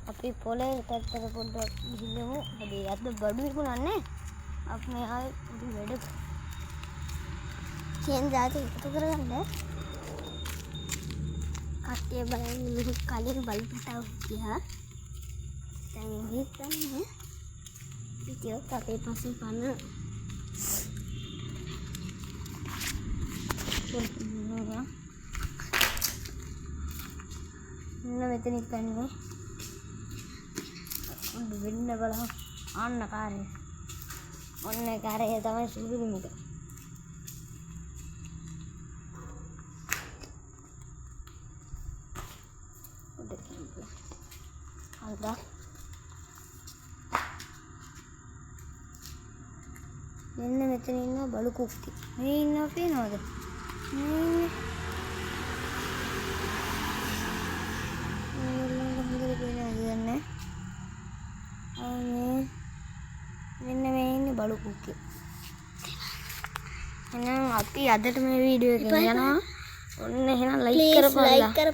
අපි පොලේ පැත්තට පොඩ්ඩක් ගිහිල්ලමු. හැබැයි අද බඩු විකුණන්නේ නැහැ. අපි මේ ආයේ පොඩි වැඩ කියන දාට එකතු කරගන්න. කට්ටිය බලන්න මෙහි කලින් බලපටව ගියා. දැන් හිතන්නේ වීඩියෝ අපේ පස්සේ පන්න මෙතන ඉපන්නේ වෙන්න බලන්න ආන්න කාර්යය ඔන්න කාර්යය තමයි සුදුම එක අල්ලා මෙන්න මෙතන ඉන්න බලු කුක්ටි මේ ඉන්නව පේනවද මෙන්න මේ ඉන්නේ බලු කුක්කේ. එහෙනම් අපි අදට මේ වීඩියෝ එක යනවා. ඔන්න එහෙනම් ලයික් කරපල්ලා.